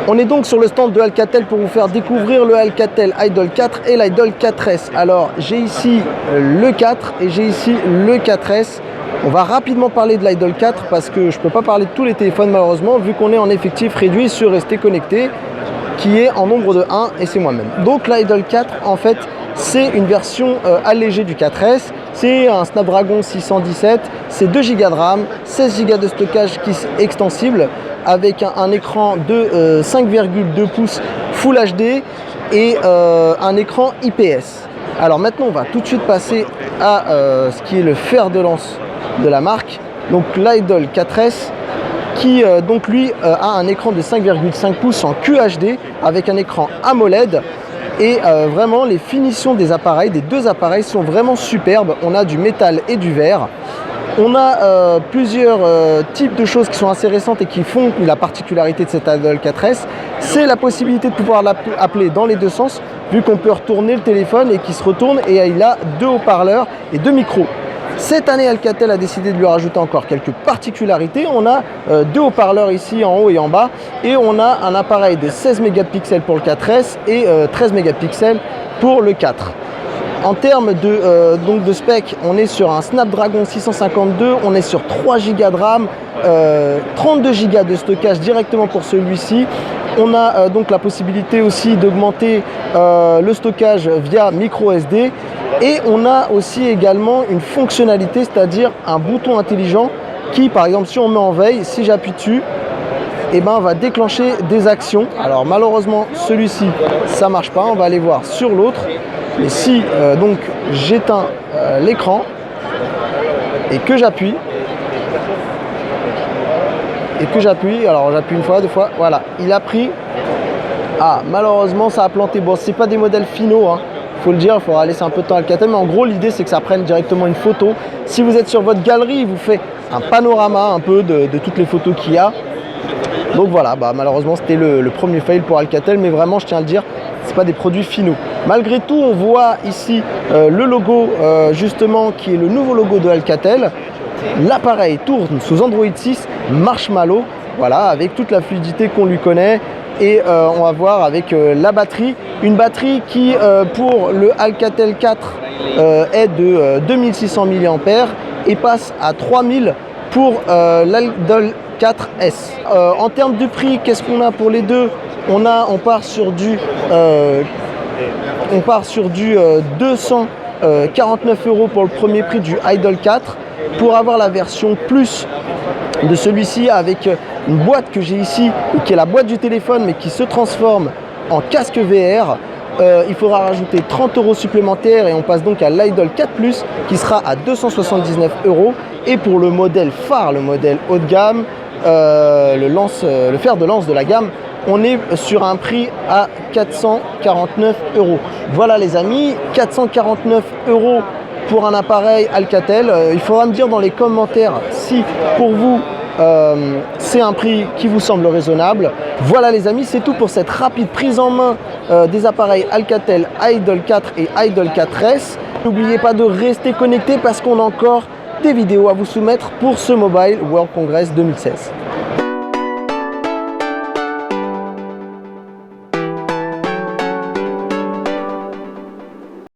On est donc sur le stand de Alcatel pour vous faire découvrir le Alcatel Idol 4 et l'Idol 4S. Alors j'ai ici le 4 et j'ai ici le 4S. On va rapidement parler de l'Idol 4 parce que je ne peux pas parler de tous les téléphones malheureusement vu qu'on est en effectif réduit sur Rester Connecté qui est en nombre de 1 et c'est moi-même. Donc l'Idol 4 en fait c'est une version allégée du 4S. C'est un Snapdragon 617, c'est 2 Go de RAM, 16 Go de stockage qui est extensible avec un écran de 5,2 pouces Full HD et un écran IPS. Alors maintenant on va tout de suite passer à ce qui est le fer de lance de la marque, donc l'Idol 4S qui donc lui a un écran de 5,5 pouces en QHD avec un écran AMOLED. Et vraiment les finitions des appareils, des deux appareils sont vraiment superbes. On a du métal et du verre. On a plusieurs types de choses qui sont assez récentes et qui font la particularité de cet Idol 4S. C'est la possibilité de pouvoir l'appeler dans les deux sens, vu qu'on peut retourner le téléphone et qu'il se retourne et il a 2 haut-parleurs et 2 micros. Cette année, Alcatel a décidé de lui rajouter encore quelques particularités. On a 2 haut-parleurs ici en haut et en bas et on a un appareil de 16 mégapixels pour le 4S et 13 mégapixels pour le 4. En termes de spec, on est sur un Snapdragon 652, on est sur 3 Go de RAM, 32 Go de stockage directement pour celui-ci. On a donc la possibilité aussi d'augmenter le stockage via micro SD. Et on a aussi également une fonctionnalité, c'est-à-dire un bouton intelligent qui, par exemple, si on met en veille, si j'appuie dessus, eh ben, va déclencher des actions. Alors malheureusement, celui-ci, ça ne marche pas. On va aller voir sur l'autre. Et si donc j'éteins l'écran et que j'appuie, alors j'appuie une fois, 2 fois, voilà, il a pris. Ah, malheureusement, ça a planté. Bon, c'est pas des modèles finaux, hein. Faut le dire, il faudra laisser un peu de temps à Alcatel, mais en gros l'idée c'est que ça prenne directement une photo. Si vous êtes sur votre galerie, il vous fait un panorama un peu de toutes les photos qu'il y a. Donc voilà, malheureusement c'était le premier fail pour Alcatel, mais vraiment je tiens à le dire, c'est pas des produits finaux. Malgré tout, on voit ici le logo justement qui est le nouveau logo de Alcatel. L'appareil tourne sous Android 6 Marshmallow, voilà, avec toute la fluidité qu'on lui connaît. Et on va voir avec la batterie, une batterie qui pour le Alcatel 4 est de 2600 mAh et passe à 3000 pour l'Idol 4S. En termes de prix, qu'est-ce qu'on a pour les deux? On part sur du 249 € pour le premier prix du Idol 4. Pour avoir la version plus de celui-ci avec une boîte que j'ai ici, qui est la boîte du téléphone mais qui se transforme en casque VR, il faudra rajouter 30 € supplémentaires et on passe donc à l'Idol 4 Plus qui sera à 279 €. Et pour le modèle phare, le modèle haut de gamme, le fer de lance de la gamme, on est sur un prix à 449 €. Voilà les amis, 449 € pour un appareil Alcatel. Il faudra me dire dans les commentaires si pour vous c'est un prix qui vous semble raisonnable. Voilà les amis, c'est tout pour cette rapide prise en main des appareils Alcatel Idol 4 et Idol 4S. N'oubliez pas de rester connecté parce qu'on a encore des vidéos à vous soumettre pour ce Mobile World Congress 2016.